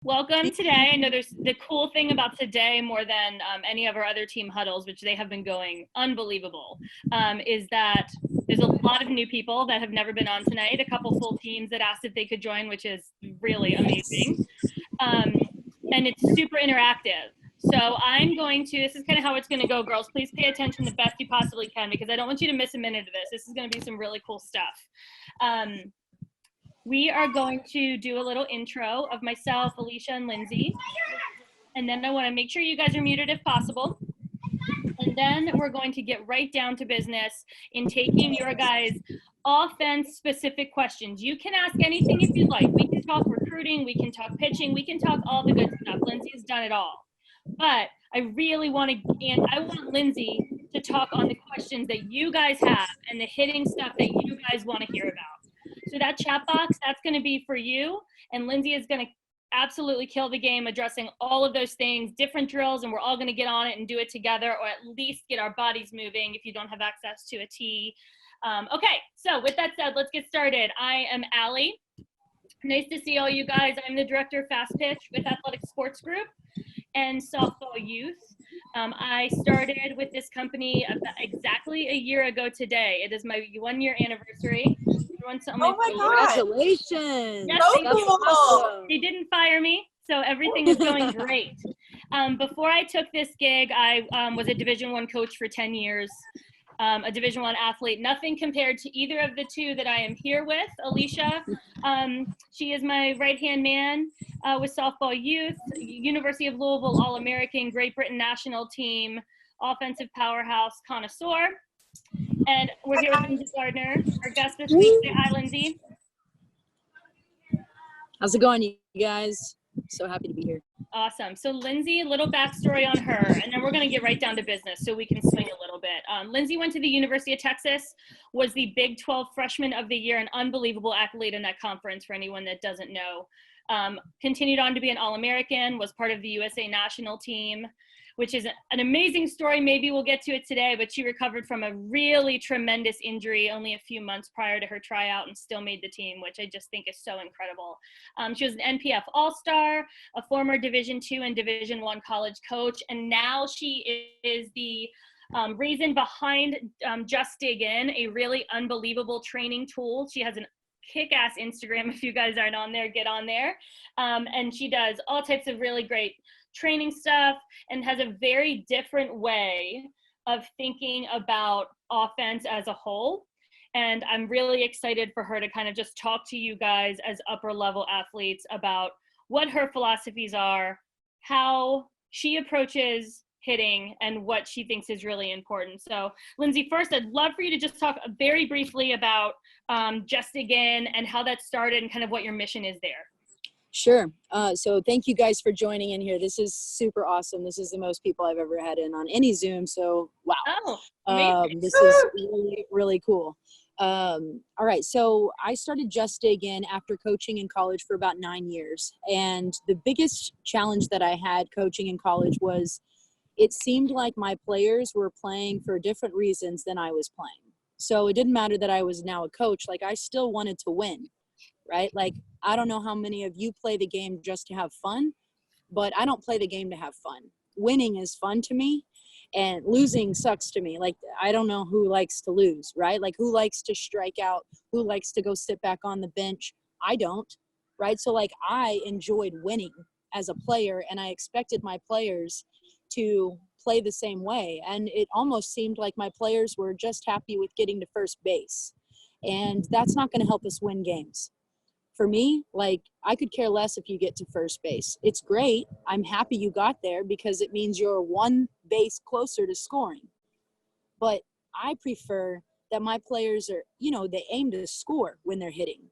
Welcome today. I know there's the cool thing about today more than any of our other team huddles, which they have been going unbelievable, is that there's a lot of new people that have never been on tonight, a couple full teams that asked if they could join, which is really amazing. And it's super interactive. So I'm going to, this is kind of how it's going to go, girls. Please pay attention the best you possibly can because I don't want you to miss a minute of this. This is going to be some really cool stuff. We are going to do a little intro of myself, Alicia, and Lindsay. And then I want to make sure you guys are muted if possible. And then we're going to get right down to business in taking your guys' offense-specific questions. You can ask anything if you'd like. We can talk recruiting, we can talk pitching, we can talk all the good stuff. Lindsay's done it all. But I really want to, and I want Lindsay to talk on the questions that you guys have and the hitting stuff that you guys want to hear about. So that chat box, that's going to be for you. And Lindsay is going to absolutely kill the game addressing all of those things, different drills, and we're all going to get on it and do it together, or at least get our bodies moving if you don't have access to a tee. Okay, so with that said, let's get started. I am Allie. Nice to see all you guys. I'm the director of Fast Pitch with Athletic Sports Group and Softball Youth. I started with this company exactly a year ago today. It is my 1-year anniversary. Oh my God. Congratulations. Yes, awesome. They didn't fire me, so everything is going great. Before I took this gig, I was a Division I coach for 10 years, a Division I athlete. Nothing compared to either of the two that I am here with. Alicia, she is my right-hand man with Softball Youth, University of Louisville All-American, Great Britain National Team, offensive powerhouse connoisseur. And we're here with Lindsay Gardner, our guest this week. Say hi, Lindsay. How's it going, you guys? So happy to be here. Awesome. So Lindsay, a little backstory on her, and then we're going to get right down to business so we can swing a little bit. Lindsay went to the University of Texas, was the Big 12 Freshman of the Year, an unbelievable accolade in that conference for anyone that doesn't know. Continued on to be an All-American, was part of the USA national team, which is an amazing story. Maybe we'll get to it today, but she recovered from a really tremendous injury only a few months prior to her tryout and still made the team, which I just think is so incredible. She was an NPF All-Star, a former Division II and Division I college coach, and now she is the reason behind Just Dig In, a really unbelievable training tool. She has an kick-ass Instagram. If you guys aren't on there, get on there. And she does all types of really great training stuff and has a very different way of thinking about offense as a whole. And I'm really excited for her to kind of just talk to you guys as upper level athletes about what her philosophies are, how she approaches hitting, and what she thinks is really important. So Lindsay, first, I'd love for you to just talk very briefly about Just Dig In and how that started and kind of what your mission is there. Sure. So thank you guys for joining in here. This is super awesome. This is the most people I've ever had in on any Zoom. So wow. Oh, this is really, really cool. All right. So I started Just Dig In after coaching in college for about 9 years. And the biggest challenge that I had coaching in college was it seemed like my players were playing for different reasons than I was playing. So it didn't matter that I was now a coach. Like I still wanted to win, right? Like, I don't know how many of you play the game just to have fun, but I don't play the game to have fun. Winning is fun to me and losing sucks to me. Like, I don't know who likes to lose, right? Like who likes to strike out, who likes to go sit back on the bench? I don't, right? So like I enjoyed winning as a player and I expected my players to play the same way. And it almost seemed like my players were just happy with getting to first base. And that's not going to help us win games. For me, like I could care less if you get to first base. It's great. I'm happy you got there because it means you're one base closer to scoring. But I prefer that my players are, they aim to score when they're hitting.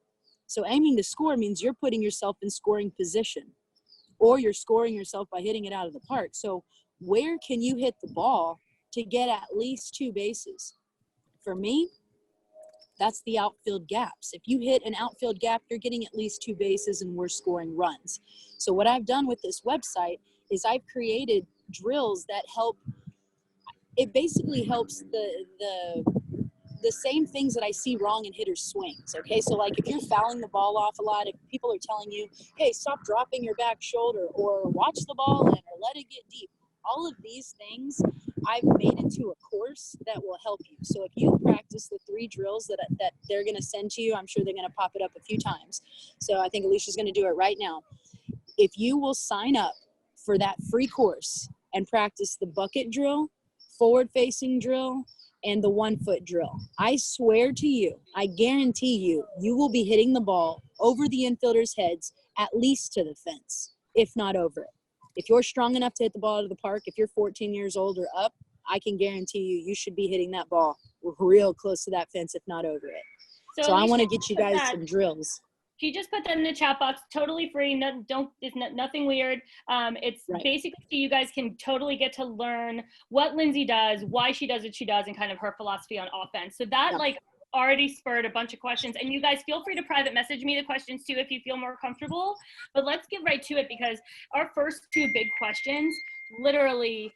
So aiming to score means you're putting yourself in scoring position or you're scoring yourself by hitting it out of the park. So where can you hit the ball to get at least 2 bases? For me, that's the outfield gaps. If you hit an outfield gap, you're getting at least 2 bases and we're scoring runs. So what I've done with this website is I've created drills that help. It basically helps the the same things that I see wrong in hitters' swings. Okay, so like if you're fouling the ball off a lot, if people are telling you, hey, stop dropping your back shoulder, or watch the ball in, or let it get deep, all of these things I've made into a course that will help you. So if you practice the 3 drills that they're going to send to you, I'm sure they're going to pop it up a few times. So I think Alicia's going to do it right now. If you will sign up for that free course and practice the bucket drill, forward facing drill, and the 1-foot drill, I swear to you, I guarantee you, you will be hitting the ball over the infielders' heads, at least to the fence, if not over it. If you're strong enough to hit the ball out of the park, if you're 14 years old or up, I can guarantee you, you should be hitting that ball real close to that fence, if not over it. So I want to get you guys some drills. She just put that in the chat box, totally free. No, it's nothing weird. It's right. Basically so you guys can totally get to learn what Lindsay does, why she does what she does, and kind of her philosophy on offense. So that already spurred a bunch of questions. And you guys feel free to private message me the questions too if you feel more comfortable. But let's get right to it, because our first 2 big questions literally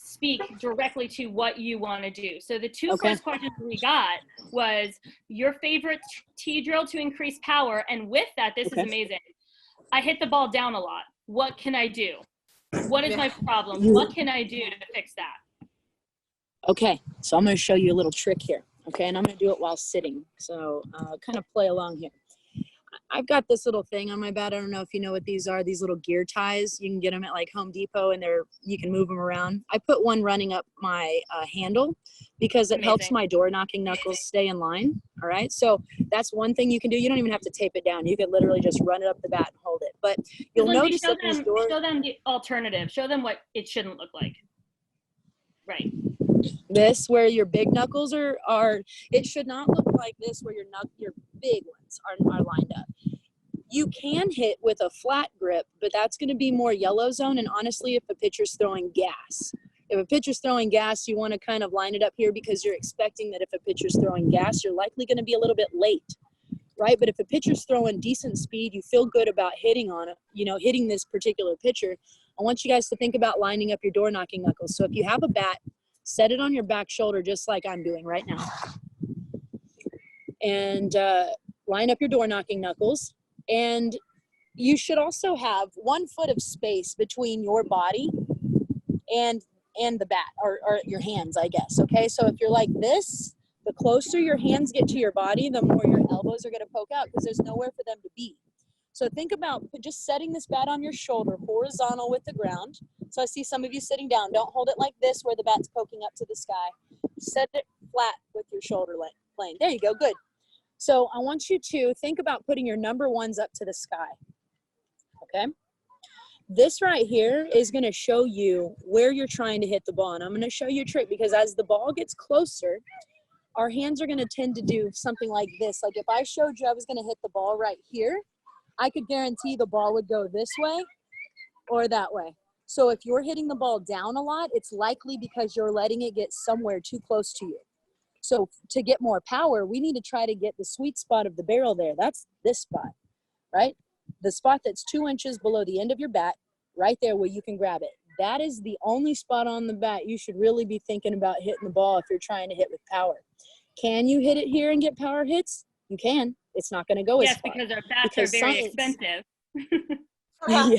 speak directly to what you want to do. So the 2 first questions we got was your favorite tee drill to increase power. And with that, this is amazing. I hit the ball down a lot. What can I do? What is my problem? What can I do to fix that? Okay, so I'm going to show you a little trick here. Okay, and I'm going to do it while sitting. So kind of play along here. I've got this little thing on my bat. I don't know if you know what these are. These little gear ties. You can get them at like Home Depot, and you can move them around. I put one running up my handle because it helps my door knocking knuckles stay in line. All right. So that's one thing you can do. You don't even have to tape it down. You could literally just run it up the bat and hold it. But you'll notice that these doors. Show them the alternative. Show them what it shouldn't look like. Right. This where your big knuckles are. It should not look like this where your big ones are lined up. You can hit with a flat grip, but that's going to be more yellow zone. And honestly, if a pitcher's throwing gas, you want to kind of line it up here, because you're expecting that if a pitcher's throwing gas, you're likely going to be a little bit late, right? But if a pitcher's throwing decent speed, you feel good about hitting on it, hitting this particular pitcher. I want you guys to think about lining up your door knocking knuckles. So if you have a bat, set it on your back shoulder, just like I'm doing right now. And line up your door knocking knuckles. And you should also have 1 foot of space between your body and the bat, or your hands, I guess. Okay, so if you're like this, the closer your hands get to your body, the more your elbows are going to poke out, because there's nowhere for them to be. So think about just setting this bat on your shoulder, horizontal with the ground. So I see some of you sitting down. Don't hold it like this where the bat's poking up to the sky. Set it flat with your shoulder plane. There you go. Good. So I want you to think about putting your number 1s up to the sky. Okay. This right here is going to show you where you're trying to hit the ball. And I'm going to show you a trick, because as the ball gets closer, our hands are going to tend to do something like this. Like if I showed you I was going to hit the ball right here, I could guarantee the ball would go this way or that way. So if you're hitting the ball down a lot, it's likely because you're letting it get somewhere too close to you. So to get more power, we need to try to get the sweet spot of the barrel there. That's this spot, right? The spot that's 2 inches below the end of your bat, right there where you can grab it. That is the only spot on the bat you should really be thinking about hitting the ball if you're trying to hit with power. Can you hit it here and get power hits? You can. It's not going to go as far. Yes, because our bats are very expensive. Yeah.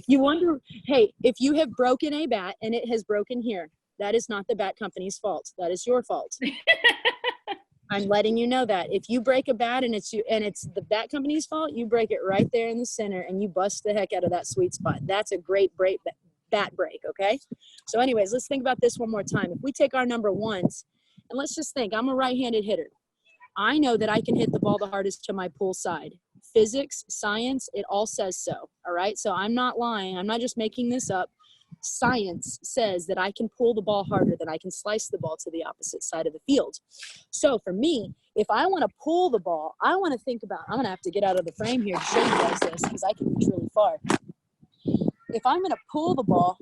You wonder, hey, if you have broken a bat and it has broken here, that is not the bat company's fault. That is your fault. I'm letting you know that. If you break a bat and it's the bat company's fault, you break it right there in the center and you bust the heck out of that sweet spot. That's a great bat break, okay? So anyways, let's think about this one more time. If we take our number 1s, and let's just think, I'm a right-handed hitter. I know that I can hit the ball the hardest to my pull side. Physics, science, it all says so, all right? So I'm not lying. I'm not just making this up. Science says that I can pull the ball harder, than I can slice the ball to the opposite side of the field. So for me, if I want to pull the ball, I want to think about, I'm going to have to get out of the frame here to show you guys this, because I can reach really far. If I'm going to pull the ball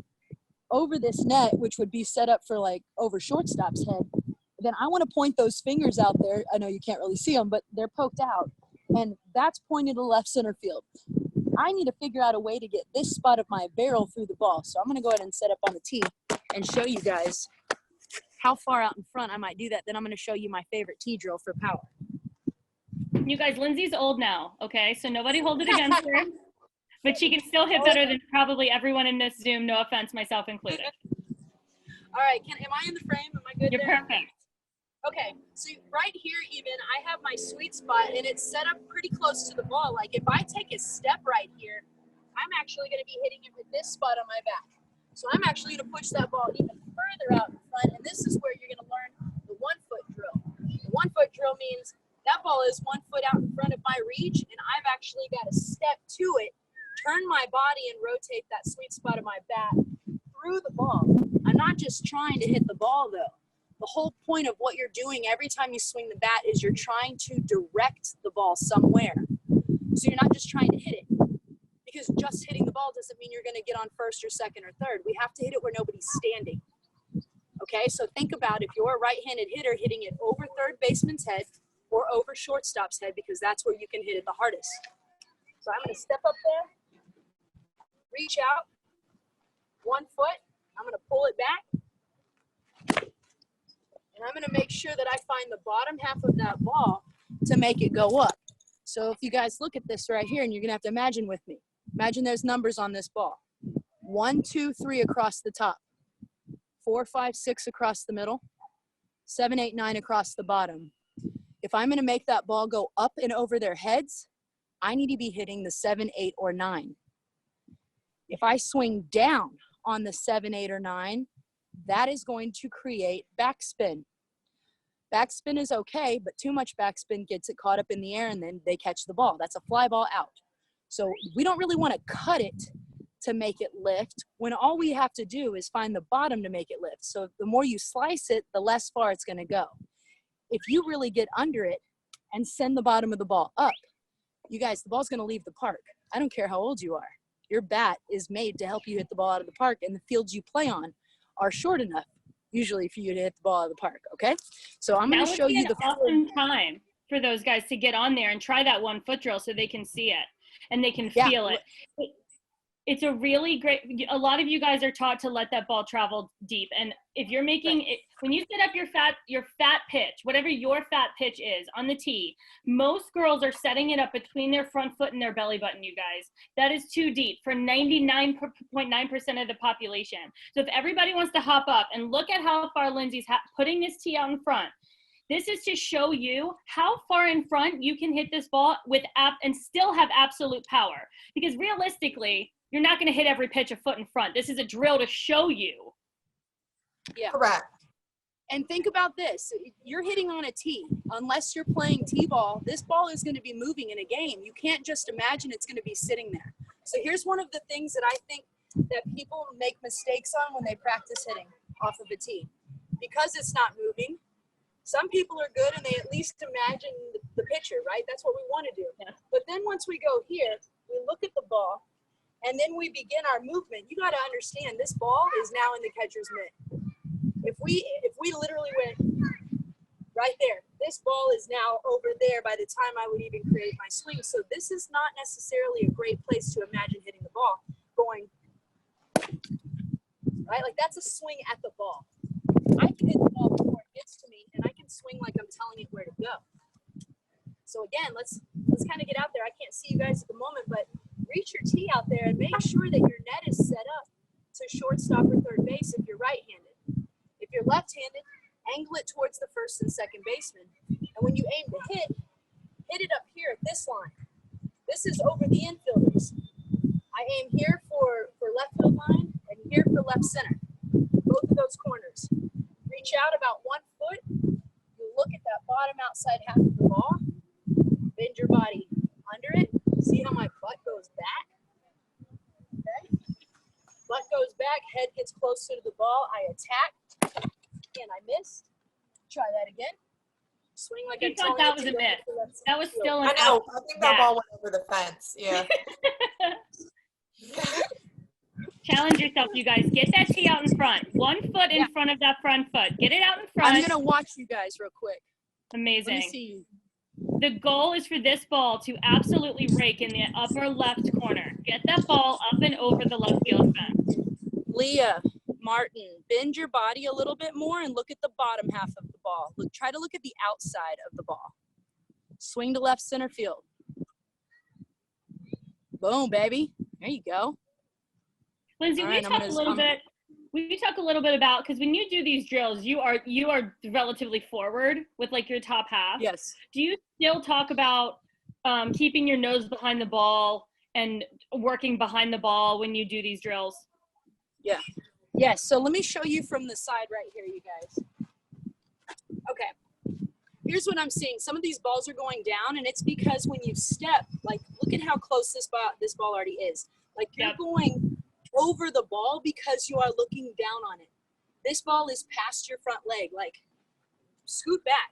over this net, which would be set up for like over shortstop's head, then I want to point those fingers out there. I know you can't really see them, but they're poked out. And that's pointed to left center field. I need to figure out a way to get this spot of my barrel through the ball. So I'm going to go ahead and set up on the tee and show you guys how far out in front I might do that. Then I'm going to show you my favorite tee drill for power. You guys, Lindsay's old now, okay? So nobody hold it against her. But she can still hit better than probably everyone in this Zoom, no offense, myself included. All right, am I in the frame? Am I good You're there? perfect. Okay, so right here even, I have my sweet spot, and it's set up pretty close to the ball. Like, if I take a step right here, I'm actually going to be hitting it with this spot on my back. So I'm actually going to push that ball even further out in front, and this is where you're going to learn the 1-foot drill. The 1-foot drill means that ball is 1 foot out in front of my reach, and I've actually got to step to it, turn my body, and rotate that sweet spot of my bat through the ball. I'm not just trying to hit the ball, though. The whole point of what you're doing every time you swing the bat is you're trying to direct the ball somewhere. So you're not just trying to hit it. Because just hitting the ball doesn't mean you're going to get on first or second or third. We have to hit it where nobody's standing. Okay, so think about if you're a right-handed hitter hitting it over third baseman's head or over shortstop's head, because that's where you can hit it the hardest. So I'm going to step up there, reach out, 1 foot. I'm going to pull it back. And I'm going to make sure that I find the bottom half of that ball to make it go up. So if you guys look at this right here, and you're going to have to imagine with me. Imagine there's numbers on this ball. 1, 2, 3 across the top. 4, 5, 6 across the middle. 7, 8, 9 across the bottom. If I'm going to make that ball go up and over their heads, I need to be hitting the 7, 8, or 9. If I swing down on the 7, 8, or 9, that is going to create backspin. Backspin is okay, but too much backspin gets it caught up in the air and then they catch the ball. That's a fly ball out. So we don't really want to cut it to make it lift when all we have to do is find the bottom to make it lift. So the more you slice it, the less far it's going to go. If you really get under it and send the bottom of the ball up, you guys, the ball's going to leave the park. I don't care how old you are. Your bat is made to help you hit the ball out of the park, and the fields you play on are short enough usually for you to hit the ball out of the park. Okay, so I'm going to show you the awesome time for those guys to get on there and try that 1 foot drill so they can see it and they can feel it. It's a really great, a lot of you guys are taught to let that ball travel deep. And if you're making it, when you set up your fat pitch, whatever your fat pitch is on the tee, most girls are setting it up between their front foot and their belly button, you guys. That is too deep for 99.9% of the population. So if everybody wants to hop up and look at how far Lindsay's putting this tee out in front, this is to show you how far in front you can hit this ball with and still have absolute power. Because realistically, you're not going to hit every pitch a foot in front. This is a drill to show you. Yeah. Correct. And think about this. You're hitting on a tee. Unless you're playing t-ball, this ball is going to be moving in a game. You can't just imagine it's going to be sitting there. So here's one of the things that I think that people make mistakes on when they practice hitting off of a tee. Because it's not moving, some people are good and they at least imagine the pitcher, right? That's what we want to do. Yeah. But then once we go here, we look at the ball, and then we begin our movement. You got to understand this ball is now in the catcher's mitt. If we literally went right there, this ball is now over there by the time I would even create my swing. So this is not necessarily a great place to imagine hitting the ball going, right? Like that's a swing at the ball. I can hit the ball before it gets to me, and I can swing like I'm telling it where to go. So again, let's kind of get out there. I can't see you guys at the moment, but reach your tee out there and make sure that your net is set up to shortstop or third base if you're right-handed. If you're left-handed, angle it towards the first and second baseman. And when you aim to hit it up here at this line. This is over the infielders. I aim here for left field line and here for left center. Both of those corners. Reach out about 1 foot. You look at that bottom outside half of the ball. Bend your body under it. See how my butt goes back? Okay. Butt goes back, head gets closer to the ball. I attack. Again, I missed. Try that again. Swing like I thought that was a miss. That was still an I know. I think that ball went over the fence. Yeah. Challenge yourself, you guys. Get that tee out in front. 1 foot in front of that front foot. Get it out in front. I'm going to watch you guys real quick. Amazing. Let me see you. The goal is for this ball to absolutely rake in the upper left corner. Get that ball up and over the left field fence. Leah, Martin, bend your body a little bit more and look at the bottom half of the ball. Try to look at the outside of the ball. Swing to left center field. Boom, baby. There you go. Lindsay, All right, we talk a little bit about, because when you do these drills, you are relatively forward with like your top half. Yes. Do you still talk about keeping your nose behind the ball and working behind the ball when you do these drills? Yeah. Yes. So let me show you from the side right here, you guys. Okay. Here's what I'm seeing. Some of these balls are going down, and it's because when you step, like, look at how close this ball already is. Like, you're going over the ball because you are looking down on it. This ball is past your front leg. Like, scoot back.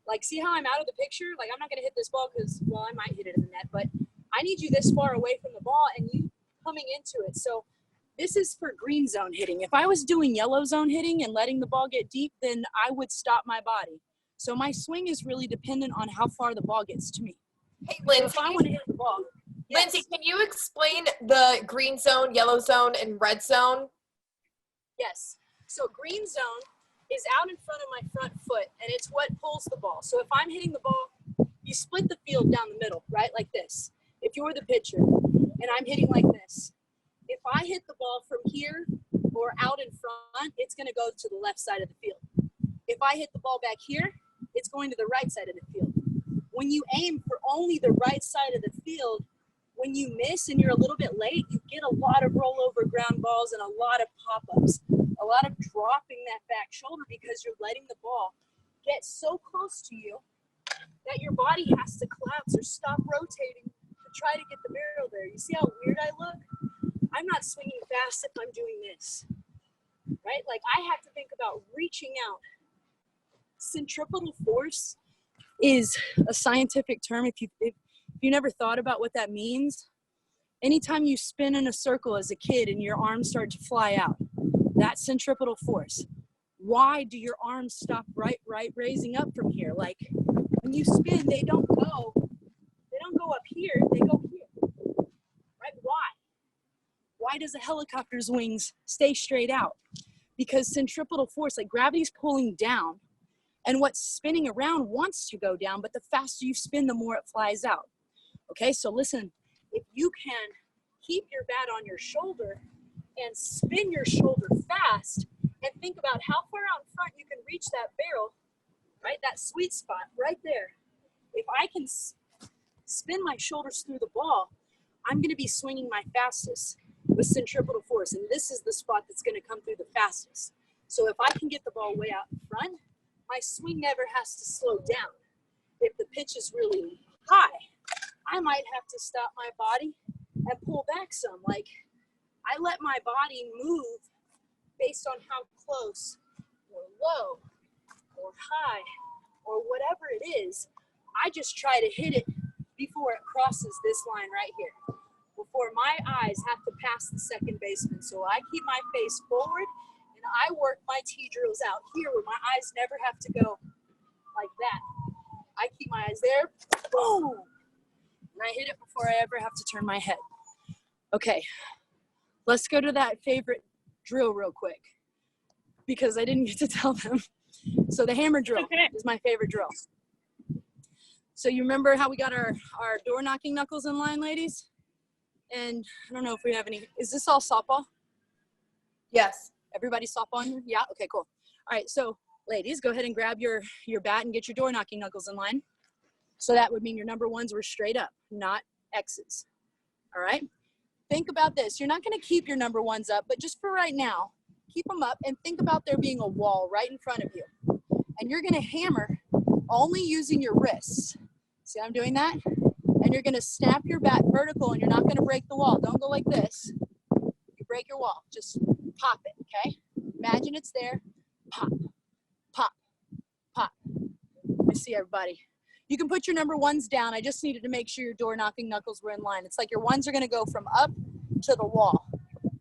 Like, see how I'm out of the picture? Like, I'm not going to hit this ball because, well, I might hit it in the net, but I need you this far away from the ball and you coming into it. So this is for green zone hitting. If I was doing yellow zone hitting and letting the ball get deep, then I would stop my body. So my swing is really dependent on how far the ball gets to me. Hey, Lindsay, so if I want to hit the ball. Yes. Lindsay, can you explain the green zone, yellow zone, and red zone? Yes. So green zone is out in front of my front foot, and it's what pulls the ball. So if I'm hitting the ball, you split the field down the middle, right, like this. If you're the pitcher, and I'm hitting like this, if I hit the ball from here or out in front, it's going to go to the left side of the field. If I hit the ball back here, it's going to the right side of the field. When you aim for only the right side of the field, when you miss and you're a little bit late, you get a lot of rollover ground balls and a lot of pop-ups, a lot of dropping that back shoulder because you're letting the ball get so close to you that your body has to collapse or stop rotating to try to get the barrel there. You see how weird I look? I'm not swinging fast if I'm doing this, right? Like, I have to think about reaching out. Centripetal force is a scientific term. If you never thought about what that means, anytime you spin in a circle as a kid and your arms start to fly out, that's centripetal force. Why do your arms stop right raising up from here? Like, when you spin, they don't go up here, they go here, right? Why does a helicopter's wings stay straight out? Because centripetal force, like gravity's pulling down, and what's spinning around wants to go down, but the faster you spin, the more it flies out. Okay, so listen, if you can keep your bat on your shoulder and spin your shoulder fast and think about how far out in front you can reach that barrel, right, that sweet spot right there. If I can spin my shoulders through the ball, I'm going to be swinging my fastest with centripetal force, and this is the spot that's going to come through the fastest. So if I can get the ball way out in front, my swing never has to slow down. If the pitch is really high, I might have to stop my body and pull back some. Like, I let my body move based on how close or low or high or whatever it is. I just try to hit it before it crosses this line right here, before my eyes have to pass the second baseman. So I keep my face forward and I work my T-drills out here where my eyes never have to go like that. I keep my eyes there, boom, and I hit it before I ever have to turn my head. Okay, let's go to that favorite drill real quick because I didn't get to tell them. So the hammer drill is my favorite drill. So you remember how we got our door knocking knuckles in line, ladies? And I don't know if we have any, is this all softball? Yes. Everybody softball in here? Yeah, okay, cool. All right, so ladies, go ahead and grab your bat and get your door knocking knuckles in line. So that would mean your number ones were straight up, not X's. All right? Think about this. You're not going to keep your number ones up, but just for right now, keep them up and think about there being a wall right in front of you. And you're going to hammer only using your wrists. See how I'm doing that? And you're going to snap your bat vertical and you're not going to break the wall. Don't go like this. You break your wall. Just pop it, okay? Imagine it's there. Pop, pop, pop. I see everybody. You can put your number ones down. I just needed to make sure your door knocking knuckles were in line. It's like your ones are going to go from up to the wall.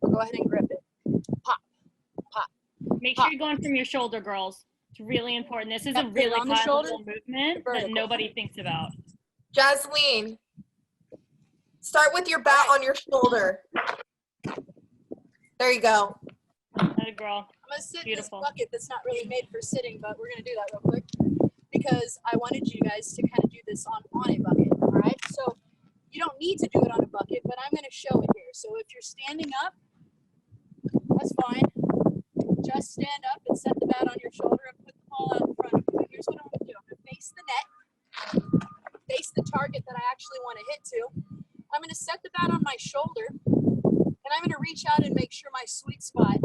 Go ahead and grip it. Pop, pop. Make sure you're going from your shoulder, girls. It's really important. This is a really powerful movement that nobody thinks about. Jasleen, start with your bat on your shoulder. There you go. Good girl. I'm going to sit Beautiful. in this bucket that's not really made for sitting, but we're going to do that real quick because I wanted you guys to kind of do this on a bucket, all right? So you don't need to do it on a bucket, but I'm going to show it here. So if you're standing up, that's fine. Just stand up and set the bat on your shoulder and put the ball out in front of you. Here's what I'm going to do. I'm going to face the net, face the target that I actually want to hit to. I'm going to set the bat on my shoulder, and I'm going to reach out and make sure my sweet spot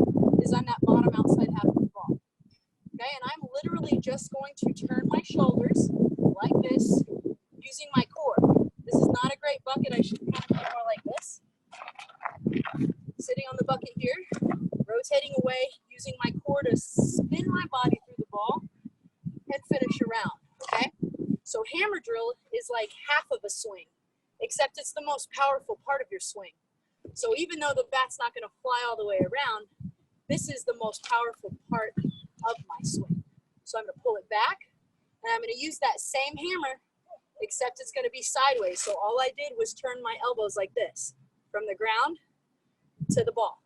is on that bottom outside half of the ball. Okay, and I'm literally just going to turn my shoulders like this using my core. This is not a great bucket. I should kind of be more like this. Sitting on the bucket here, rotating away, using my core to spin my body through the ball and finish around, okay? So hammer drill is like half of a swing, except it's the most powerful part of your swing. So even though the bat's not gonna fly all the way around, this is the most powerful part of my swing. So I'm gonna pull it back, and I'm gonna use that same hammer, except it's gonna be sideways. So all I did was turn my elbows like this, from the ground to the ball,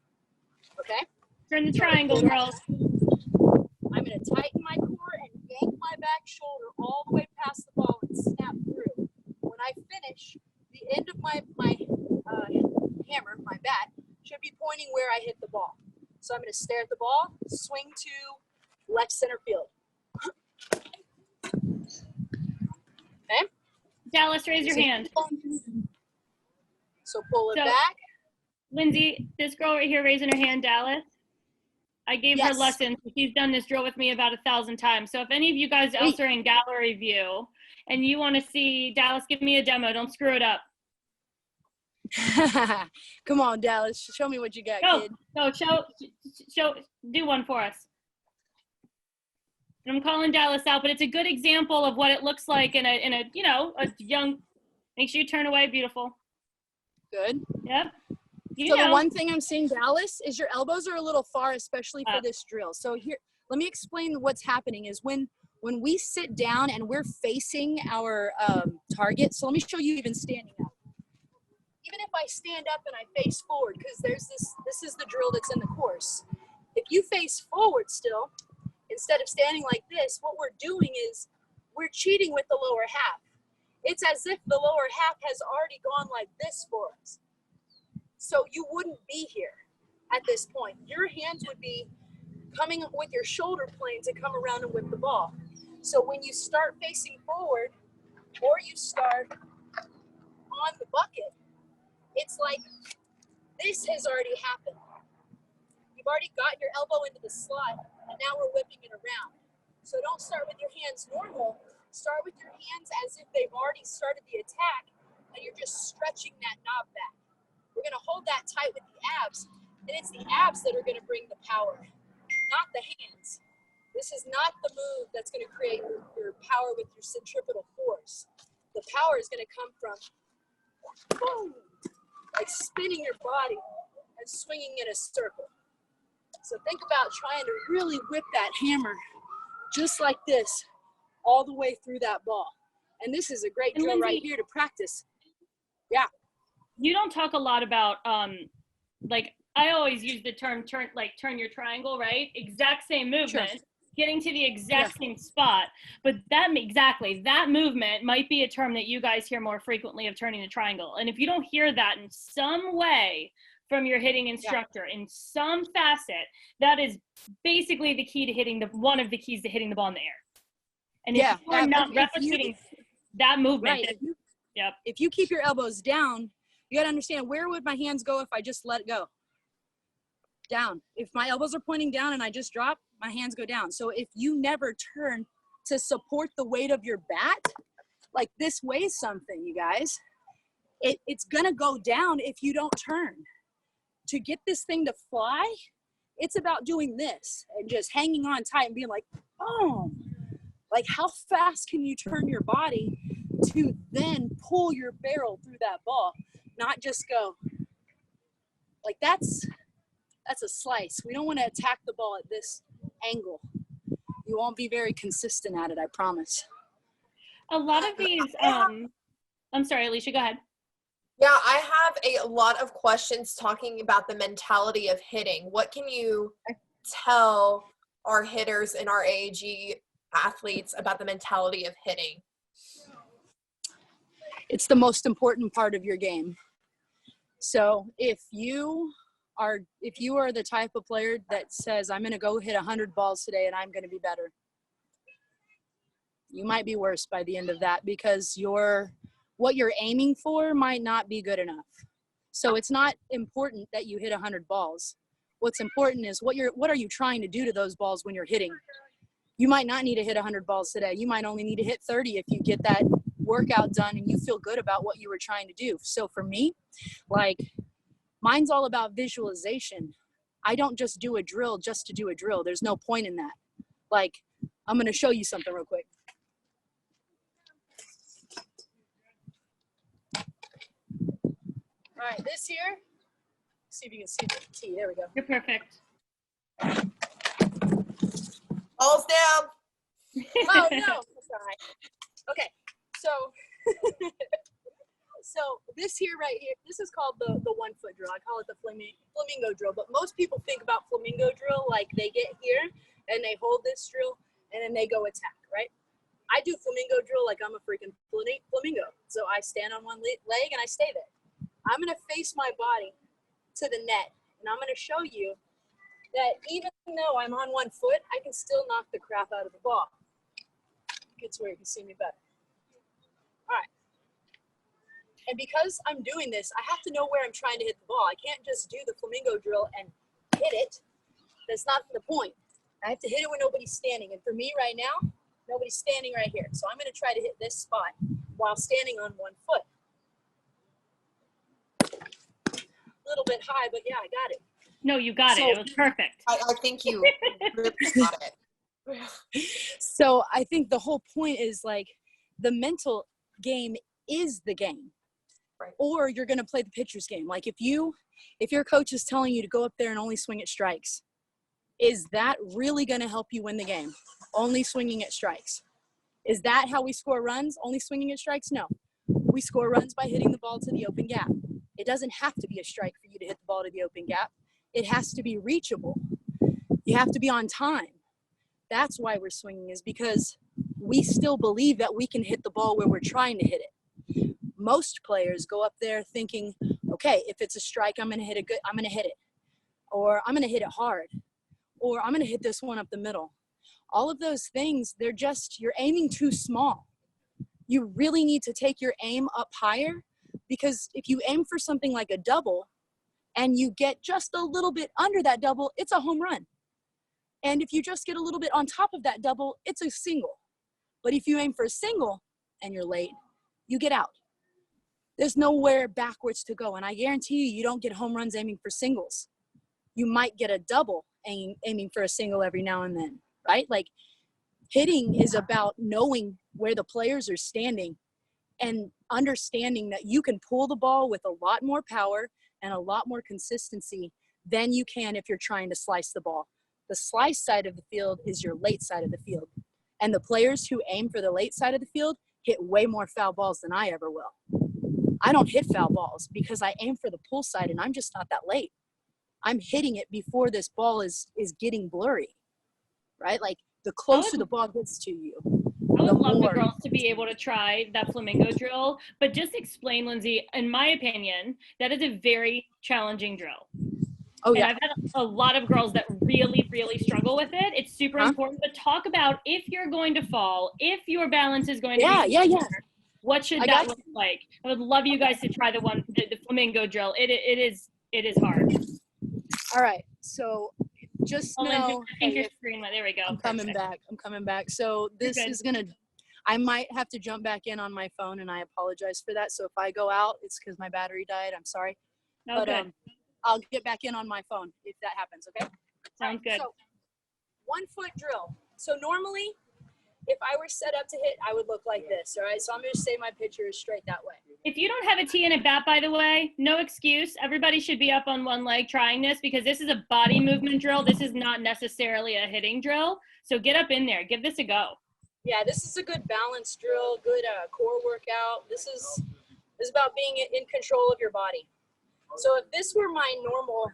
okay? Turn the triangle, girls. I'm gonna tighten my core and yank my back shoulder all the way past the ball and snap through. When I finish, the end of my hammer, my bat, should be pointing where I hit the ball. So I'm gonna stare at the ball, swing to left center field. Okay? Dallas, raise your hand. So pull it So- back. Lindsay, this girl right here raising her hand, Dallas. I gave her Yes. lessons. She's done this drill with me about 1,000 times. So if any of you guys else are in gallery view and you want to see Dallas, give me a demo. Don't screw it up. Come on, Dallas. Show me what you got, Go, kid. go, show, do one for us. And I'm calling Dallas out, but it's a good example of what it looks like in a you know, a young. Make sure you turn away, beautiful. Good. Yep. So the one thing I'm seeing, Dallas, is your elbows are a little far, especially for this drill. So here, let me explain what's happening is when we sit down and we're facing our target. So let me show you even standing up. Even if I stand up and I face forward, because this is the drill that's in the course. If you face forward still, instead of standing like this, what we're doing is we're cheating with the lower half. It's as if the lower half has already gone like this for us. So you wouldn't be here at this point. Your hands would be coming with your shoulder plane to come around and whip the ball. So when you start facing forward or you start on the bucket, it's like this has already happened. You've already got your elbow into the slot and now we're whipping it around. So don't start with your hands normal. Start with your hands as if they've already started the attack and you're just stretching that knob back. We're going to hold that tight with the abs, and it's the abs that are going to bring the power, not the hands. This is not the move that's going to create your power with your centripetal force. The power is going to come from, boom, like spinning your body and swinging in a circle. So think about trying to really whip that hammer just like this all the way through that ball. And this is a great drill right here to practice. Yeah. You don't talk a lot about, like, I always use the term turn your triangle, right? Exact same movement, Sure. Getting to the exact same spot. But that movement might be a term that you guys hear more frequently of turning the triangle. And if you don't hear that in some way from your hitting instructor, in some facet, that is basically the key to one of the keys to hitting the ball in the air. And if you're not replicating that movement, right. If you keep your elbows down, you got to understand, where would my hands go if I just let it go? Down. If my elbows are pointing down and I just drop, my hands go down. So if you never turn to support the weight of your bat, like this weighs something, you guys, it's going to go down if you don't turn. To get this thing to fly, it's about doing this and just hanging on tight and being like, oh, like how fast can you turn your body to then pull your barrel through that ball? Not just go like that's a slice. We don't want to attack the ball at this angle. You won't be very consistent at it, I promise. A lot of these, I'm sorry, Alicia, go ahead. Yeah, I have a lot of questions talking about the mentality of hitting. What can you tell our hitters and our AAG athletes about the mentality of hitting? It's the most important part of your game. So if you are the type of player that says, I'm going to go hit 100 balls today and I'm going to be better, you might be worse by the end of that, because what you're aiming for might not be good enough. So it's not important that you hit 100 balls. What's important is what are you trying to do to those balls when you're hitting? You might not need to hit 100 balls today. You might only need to hit 30 if you get that workout done and you feel good about what you were trying to do. So for me, like, mine's all about visualization. I don't just do a drill just to do a drill. There's no point in that. Like, I'm going to show you something real quick. All right, this here, see if you can see the T. There we go. You're perfect. Balls down. Oh, no. That's all right. Okay, so this here right here, this is called the 1 foot drill. I call it the flamingo drill, but most people think about flamingo drill like they get here and they hold this drill and then they go attack, right? I do flamingo drill like I'm a freaking flamingo. So I stand on one leg and I stay there. I'm going to face my body to the net, and I'm going to show you that even though I'm on 1 foot, I can still knock the crap out of the ball. Get to where you can see me better. All right. And because I'm doing this, I have to know where I'm trying to hit the ball. I can't just do the flamingo drill and hit it. That's not the point. I have to hit it when nobody's standing. And for me right now, nobody's standing right here. So I'm going to try to hit this spot while standing on 1 foot. A little bit high, but yeah, I got it. No, you got it. It was perfect. I think you really got it. So I think the whole point is, like, the mental game is the game. Right. Or you're going to play the pitcher's game. Like, if your coach is telling you to go up there and only swing at strikes, is that really going to help you win the game? Only swinging at strikes. Is that how we score runs? Only swinging at strikes? No. We score runs by hitting the ball to the open gap. It doesn't have to be a strike for you to hit the ball to the open gap. It has to be reachable. You have to be on time. That's why we're swinging, is because we still believe that we can hit the ball where we're trying to hit it. Most players go up there thinking, okay, if it's a strike, I'm going to hit it. Or I'm going to hit it hard. Or I'm going to hit this one up the middle. All of those things, you're aiming too small. You really need to take your aim up higher, because if you aim for something like a double and you get just a little bit under that double, it's a home run. And if you just get a little bit on top of that double, it's a single. But if you aim for a single and you're late, you get out. There's nowhere backwards to go. And I guarantee you don't get home runs aiming for singles. You might get a double aiming for a single every now and then, right? Like, hitting is about knowing where the players are standing and understanding that you can pull the ball with a lot more power and a lot more consistency than you can if you're trying to slice the ball. The slice side of the field is your late side of the field. And the players who aim for the late side of the field hit way more foul balls than I ever will. I don't hit foul balls because I aim for the pull side and I'm just not that late. I'm hitting it before this ball is getting blurry, right? Like, the closer the ball gets to you, I would love the girls to be able to try that flamingo drill, but just explain, Lindsay, in my opinion, that is a very challenging drill. Oh, yeah. And I've had a lot of girls that really, really struggle with it. It's super important, but talk about if you're going to fall, if your balance is going to be what should that look like? I would love you guys to try the flamingo drill. It is hard. All right, so just know, I think your screen went. There we go. I'm coming back. So this is I might have to jump back in on my phone, and I apologize for that. So if I go out, it's because my battery died. I'm sorry. Okay. But I'll get back in on my phone if that happens, okay? Sounds good. So 1 foot drill. So normally, if I were set up to hit, I would look like this, all right? So I'm going to say my pitcher is straight that way. If you don't have a tee and a bat, by the way, no excuse. Everybody should be up on one leg trying this, because this is a body movement drill. This is not necessarily a hitting drill. So get up in there. Give this a go. Yeah, this is a good balance drill, good core workout. This is about being in control of your body. So if this were my normal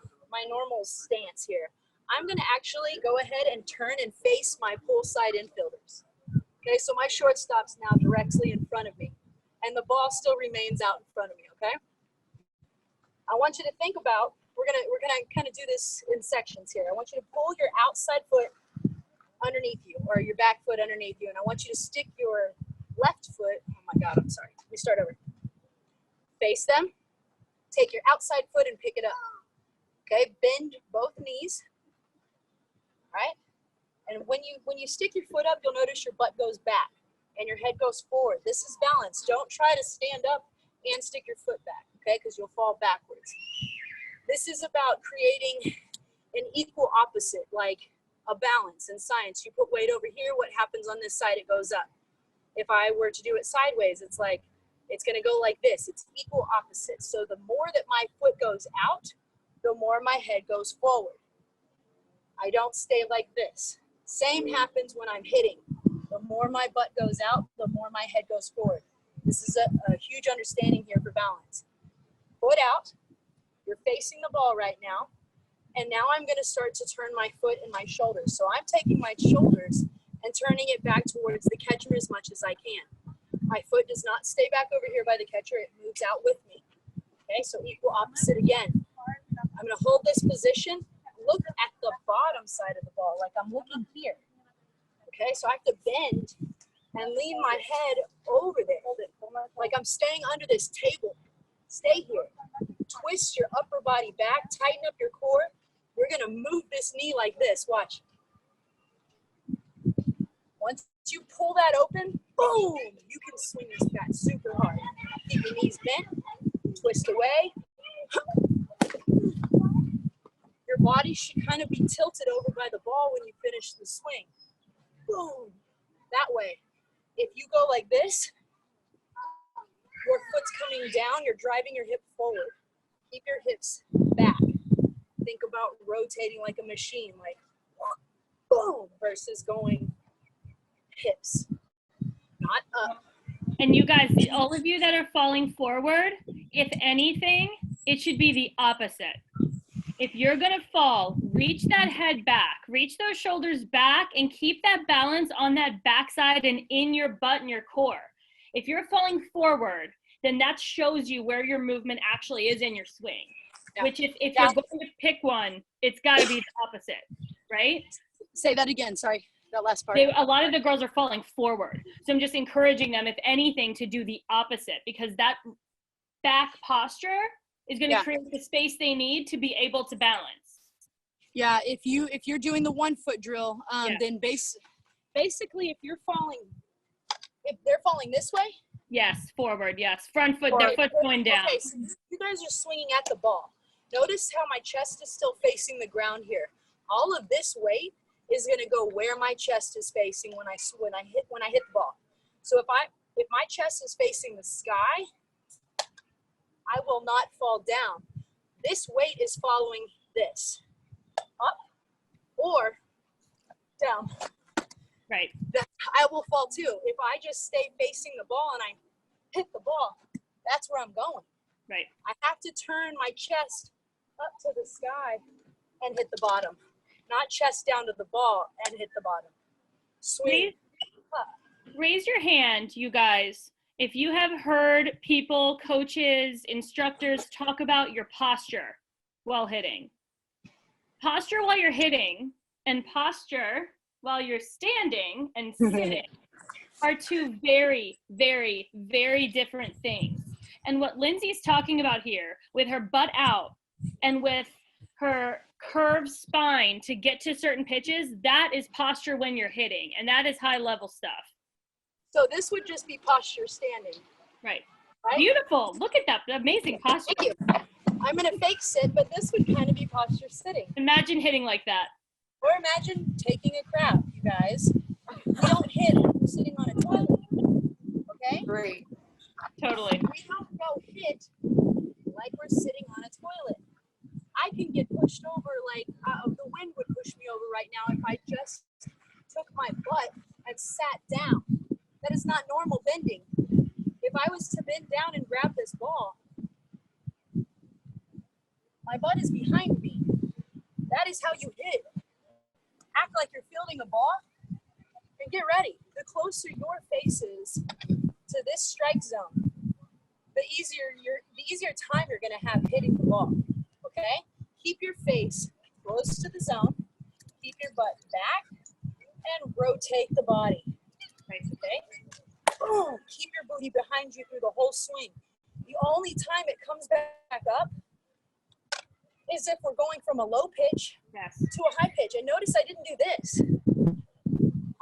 stance here, I'm gonna actually go ahead and turn and face my pull side infielders. Okay, so my shortstop's now directly in front of me, and the ball still remains out in front of me, okay? I want you to think about, we're gonna kind of do this in sections here. I want you to pull your outside foot underneath you, or your back foot underneath you, and I want you to stick your left foot, oh my God, I'm sorry. Let me start over. Face them, take your outside foot and pick it up. Okay, bend both knees, all right? And when you stick your foot up, you'll notice your butt goes back and your head goes forward. This is balance. Don't try to stand up and stick your foot back, okay? Because you'll fall backwards. This is about creating an equal opposite, like a balance in science. You put weight over here, what happens on this side? It goes up. If I were to do it sideways, it's like, it's gonna go like this. It's equal opposite. So the more that my foot goes out, the more my head goes forward. I don't stay like this. Same happens when I'm hitting. The more my butt goes out, the more my head goes forward. This is a huge understanding here for balance. Foot out, you're facing the ball right now, and now I'm gonna start to turn my foot and my shoulders. So I'm taking my shoulders and turning it back towards the catcher as much as I can. My foot does not stay back over here by the catcher, it moves out with me. Okay, so equal opposite again. I'm gonna hold this position, look at the bottom side of the ball, like I'm looking here. Okay, so I have to bend and lean my head over there, like I'm staying under this table. Stay here. Twist your upper body back, tighten up your core. We're gonna move this knee like this, watch. Once you pull that open, boom, you can swing this bat super hard. Keep your knees bent, twist away. Your body should kind of be tilted over by the ball when you finish the swing. Boom, that way. If you go like this, your foot's coming down, you're driving your hip forward. Keep your hips back. Think about rotating like a machine, like boom, versus going hips, not up. And you guys, all of you that are falling forward, if anything, it should be the opposite. If you're gonna fall, reach that head back, reach those shoulders back, and keep that balance on that backside and in your butt and your core. If you're falling forward, then that shows you where your movement actually is in your swing. Yeah. Which if you're going to pick one, it's gotta be the opposite, right? Say that again, sorry, that last part. A lot of the girls are falling forward. So I'm just encouraging them, if anything, to do the opposite, because that back posture is going to create the space they need to be able to balance. Yeah, if you're doing the 1 foot drill, then basically if they're falling this way. Yes, forward, yes. Front foot, their foot's going down. Okay, so you guys are swinging at the ball. Notice how my chest is still facing the ground here. All of this weight is going to go where my chest is facing when I hit the ball. So if my chest is facing the sky, I will not fall down. This weight is following this, up or down. Right. I will fall too. If I just stay facing the ball and I hit the ball, that's where I'm going. Right. I have to turn my chest up to the sky and hit the bottom, not chest down to the ball and hit the bottom. Swing. Raise your hand, you guys, if you have heard people, coaches, instructors talk about your posture while hitting. Posture while you're hitting and posture while you're standing and sitting are two very, very, very different things. And what Lindsay's talking about here, with her butt out and with her curved spine to get to certain pitches, that is posture when you're hitting, and that is high level stuff. So this would just be posture standing. Right. Beautiful. Look at that. Amazing posture. Thank you. I'm going to fake sit, but this would kind of be posture sitting. Imagine hitting like that. Or imagine taking a crap, you guys. We don't hit like we're sitting on a toilet. Okay? Great. Totally. We don't go hit like we're sitting on a toilet. I can get pushed over like the wind would push me over right now if I just took my butt and sat down. That is not normal bending. If I was to bend down and grab this ball, my butt is behind me. That is how you hit. the ball. And get ready. The closer your face is to this strike zone, the easier time you're going to have hitting the ball. Okay? Keep your face close to the zone. Keep your butt back and rotate the body. Okay? Boom. Keep your booty behind you through the whole swing. The only time it comes back up is if we're going from a low pitch to a high pitch. And notice I didn't do this.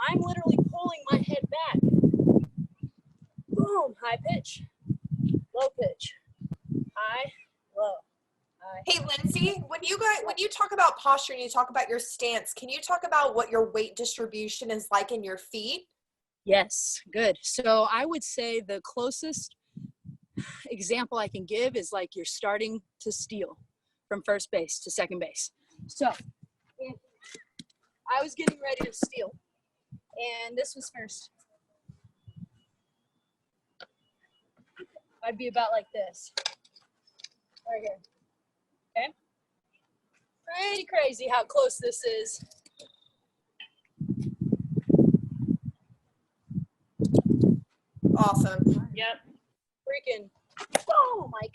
I'm literally pulling my head back. Boom, high pitch, low pitch, high, low. High. Hey, Lindsay, when you talk about posture and you talk about your stance, can you talk about what your weight distribution is like in your feet? Yes, good. So I would say the closest example I can give is like you're starting to steal from first base to second base. So I was getting ready to steal, and this was first. I'd be about like this, right here. Okay? Pretty crazy how close this is. Awesome. Yep. Freaking boom! Like,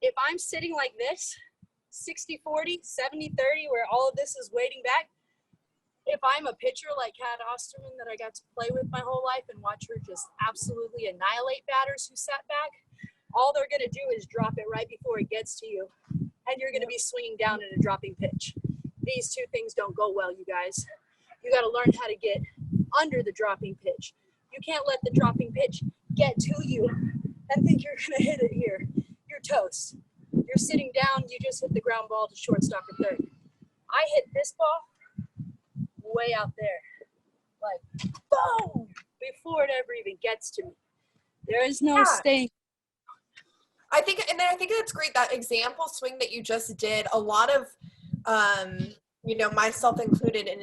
if I'm sitting like this, 60-40, 70-30, where all of this is waiting back, if I'm a pitcher like Kat Osterman that I got to play with my whole life and watch her just absolutely annihilate batters who sat back, all they're going to do is drop it right before it gets to you, and you're going to be swinging down in a dropping pitch. These two things don't go well, you guys. You got to learn how to get under the dropping pitch. You can't let the dropping pitch get to you and think you're going to hit it here. You're toast. You're sitting down, you just hit the ground ball to shortstop or third. I hit this ball way out there, like boom, before it ever even gets to me. There is no staying. I think that's great, that example swing that you just did. A lot of, myself included in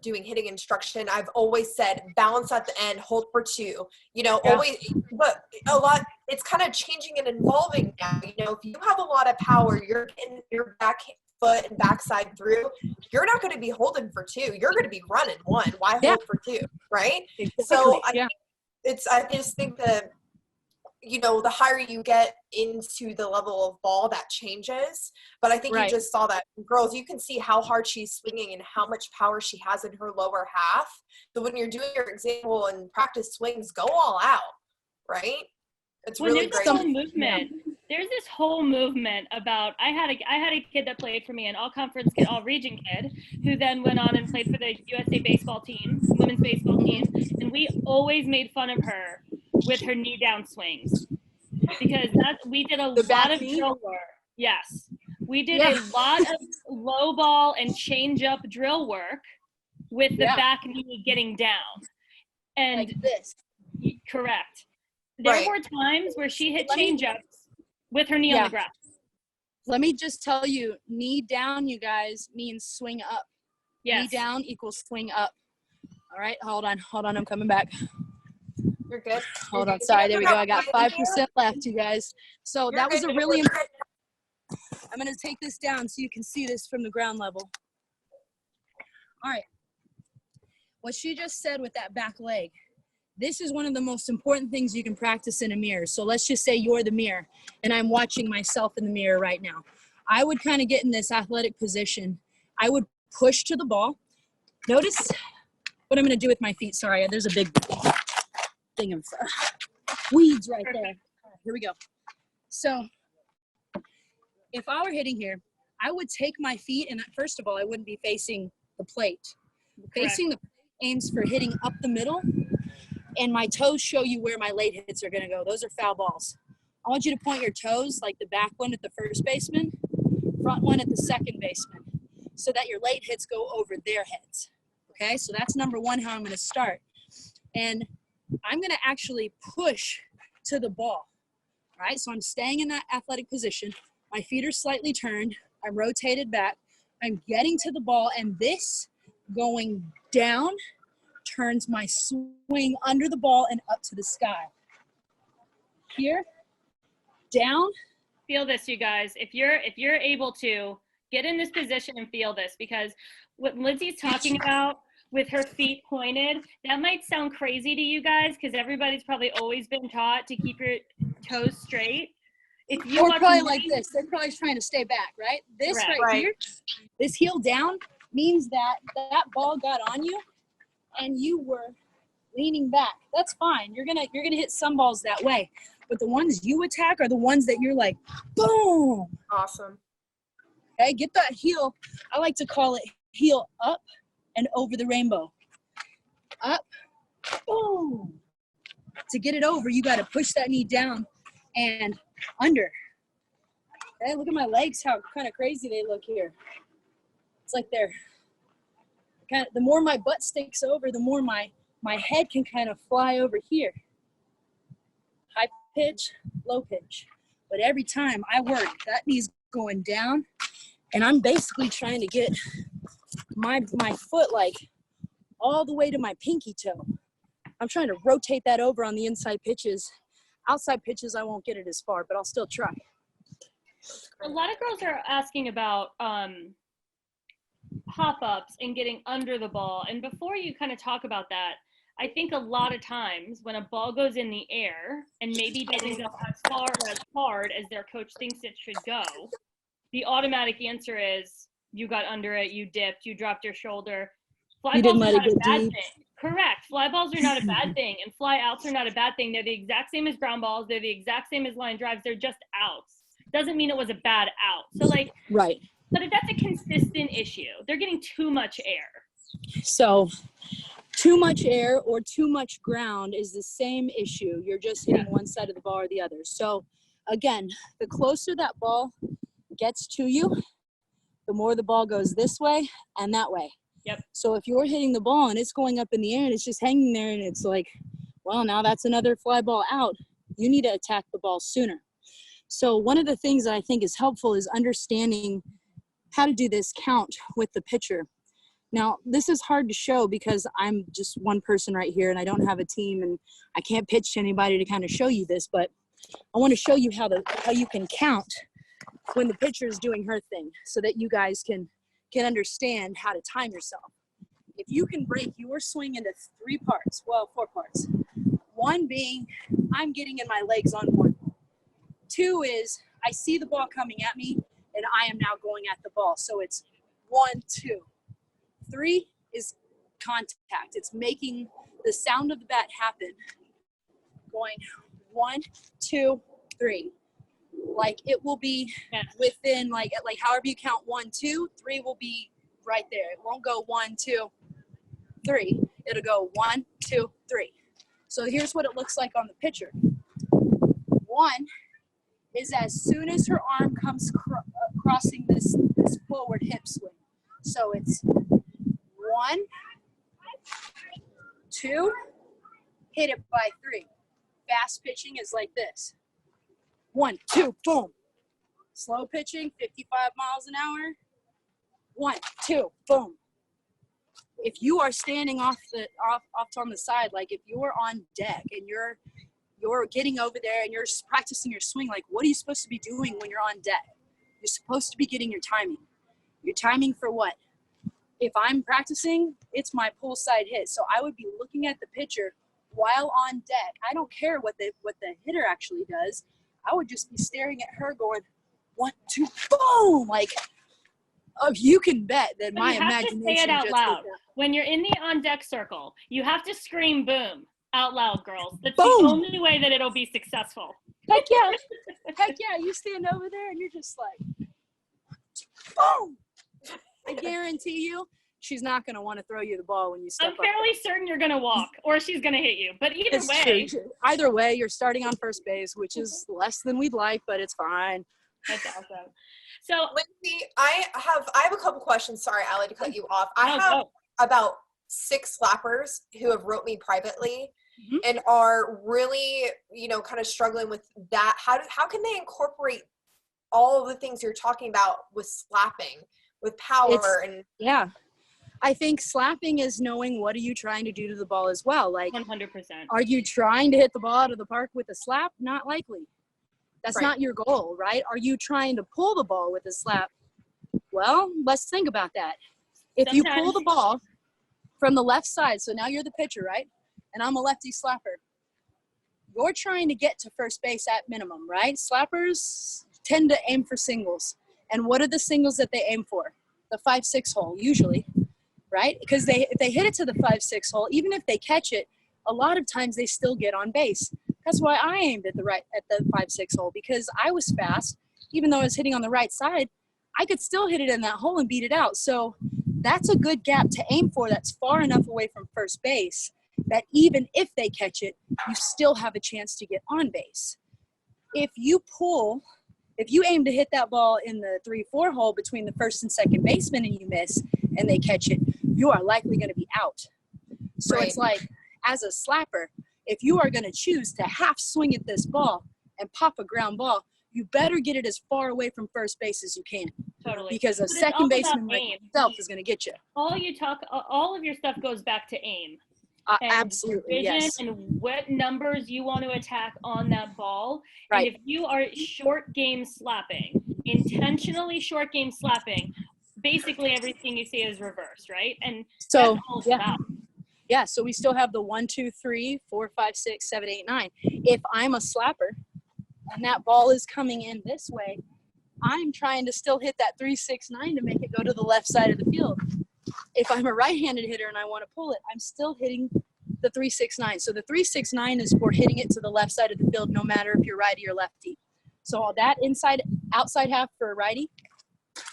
doing hitting instruction, I've always said balance at the end, hold for two, always, but a lot, it's kind of changing and evolving now. If you have a lot of power, you're getting your back foot and backside through, you're not going to be holding for two. You're going to be running one. Why hold for two, right? Exactly. So I just think that, the higher you get into the level of ball, that changes. But I think you just saw that. Girls, you can see how hard she's swinging and how much power she has in her lower half. So when you're doing your example and practice swings, go all out, right? It's really great. There's movement. There's this whole movement about, I had a kid that played for me, an all-conference kid, all-region kid, who then went on and played for the USA baseball team, women's baseball team, and we always made fun of her with her knee-down swings, because we did a lot of drill work. Yes, we did a lot of low ball and change-up drill work with the back knee getting down. And like this. Correct. There were times where she hit change-ups with her knee on the ground. Let me just tell you, knee down, you guys, means swing up. Yes. Knee down equals swing up. All right, hold on, I'm coming back. You're good. Hold on, sorry, there we go. I got 5% left, you guys. So that was a really important. I'm going to take this down so you can see this from the ground level. All right. What she just said with that back leg, this is one of the most important things you can practice in a mirror. So let's just say you're the mirror and I'm watching myself in the mirror right now. I would kind of get in this athletic position. I would push to the ball. Notice what I'm going to do with my feet. Sorry, there's a big thing of weeds right there. Here we go. So if I were hitting here, I would take my feet, and first of all, I wouldn't be facing the plate. Correct. Facing the plate aims for hitting up the middle, and my toes show you where my late hits are going to go. Those are foul balls. I want you to point your toes, like the back one at the first baseman, front one at the second baseman, so that your late hits go over their heads. Okay, so that's number one, how I'm going to start. And I'm going to actually push to the ball. All right, so I'm staying in that athletic position. My feet are slightly turned. I'm rotated back. I'm getting to the ball, and this going down turns my swing under the ball and up to the sky. Here, down. Feel this, you guys. If you're able to get in this position and feel this, because what Lindsay's talking about with her feet pointed. That might sound crazy to you guys because everybody's probably always been taught to keep your toes straight. If you Or probably like this. They're probably trying to stay back, right? This right here, this heel down means that that ball got on you and you were leaning back. That's fine. You're gonna hit some balls that way. But the ones you attack are the ones that you're like, boom. Awesome. Okay, get that heel. I like to call it heel up and over the rainbow. Up, boom. To get it over, you got to push that knee down and under. Okay, look at my legs, how kind of crazy they look here. It's like they're kind of, the more my butt sticks over, the more my head can kind of fly over here. High pitch, low pitch. But every time I work, that knee's going down, and I'm basically trying to get my foot like all the way to my pinky toe. I'm trying to rotate that over on the inside pitches. Outside pitches, I won't get it as far, but I'll still try. A lot of girls are asking about pop-ups and getting under the ball. And before you kind of talk about that, I think a lot of times when a ball goes in the air and maybe doesn't go as far or as hard as their coach thinks it should go, the automatic answer is you got under it, you dipped, you dropped your shoulder. Fly balls are not a bad thing. Correct. Fly balls are not a bad thing, and fly outs are not a bad thing. They're the exact same as ground balls. They're the exact same as line drives. They're just outs. Doesn't mean it was a bad out. So like, right. But if that's a consistent issue, they're getting too much air. So too much air or too much ground is the same issue. You're just hitting one side of the ball or the other. So again, the closer that ball gets to you, the more the ball goes this way and that way. Yep. So if you're hitting the ball and it's going up in the air and it's just hanging there and it's like, well, now that's another fly ball out, you need to attack the ball sooner. So one of the things that I think is helpful is understanding how to do this count with the pitcher. Now, this is hard to show because I'm just one person right here and I don't have a team and I can't pitch to anybody to kind of show you this, but I want to show you how you can count when the pitcher is doing her thing so that you guys can understand how to time yourself. If you can break your swing into 4 parts. One being, I'm getting in my legs on one. 2 is, I see the ball coming at me and I am now going at the ball. So it's 1, 2. 3 is contact. It's making the sound of the bat happen. Going 1, 2, 3. Like it will be within like however you count 1, 2, 3 will be right there. It won't go 1, 2, 3. It'll go 1, 2, 3. So here's what it looks like on the pitcher. 1 is as soon as her arm comes crossing this forward hip swing. So it's 1, 2, hit it by 3. Fast pitching is like this. 1, 2, boom. Slow pitching, 55 miles an hour. 1, 2, boom. If you are standing off on the side, like if you're on deck and you're getting over there and you're practicing your swing, like what are you supposed to be doing when you're on deck? You're supposed to be getting your timing. Your timing for what? If I'm practicing, it's my pull side hit. So I would be looking at the pitcher while on deck. I don't care what the hitter actually does. I would just be staring at her going, 1, 2, boom! Like, you can bet that my imagination you have to say it out just loud. When you're in the on-deck circle, you have to scream boom out loud, girls. That's boom. The only way that it'll be successful. Heck yeah. Heck yeah. You stand over there and you're just like, boom! I guarantee you, she's not going to want to throw you the ball when you step up. I'm fairly certain you're going to walk or she's going to hit you. But either way. True. Either way, you're starting on first base, which is less than we'd like, but it's fine. That's awesome. So, Lindsay, I have a couple questions. Sorry, Allie, to cut you off. I have about 6 slappers who have wrote me privately and are really, kind of struggling with that. How can they incorporate all of the things you're talking about with slapping, with power? Yeah. I think slapping is knowing what are you trying to do to the ball as well. Like 100%. Are you trying to hit the ball out of the park with a slap? Not likely. That's not your goal, right? Are you trying to pull the ball with a slap? Well, let's think about that. If you pull the ball from the left side. So now you're the pitcher, right? And I'm a lefty slapper. You're trying to get to first base at minimum, right? Slappers tend to aim for singles. And what are the singles that they aim for? The 5-6 hole, usually, right? Because if they hit it to the 5-6 hole, even if they catch it, a lot of times they still get on base. That's why I aimed at the 5-6 hole, because I was fast. Even though I was hitting on the right side, I could still hit it in that hole and beat it out. So that's a good gap to aim for. That's far enough away from first base that even if they catch it, you still have a chance to get on base. If you aim to hit that ball in the 3-4 hole between the first and second baseman and you miss and they catch it, you are likely going to be out. So It's like, as a slapper, if you are going to choose to half swing at this ball and pop a ground ball, you better get it as far away from first base as you can. Totally. Because a second baseman like yourself is going to get you. All of your stuff goes back to aim. Absolutely, yes. And what numbers you want to attack on that ball. Right. And if you are short game slapping, intentionally short game slapping, basically everything you see is reversed, right? And so, that's all it's about. Yeah, so we still have the 1, 2, 3, 4, 5, 6, 7, 8, 9. If I'm a slapper and that ball is coming in this way, I'm trying to still hit that 3, 6, 9 to make it go to the left side of the field. If I'm a right-handed hitter and I want to pull it, I'm still hitting the 3, 6, 9. So the 3, 6, 9 is for hitting it to the left side of the field, no matter if you're righty or lefty. So all that outside half for a righty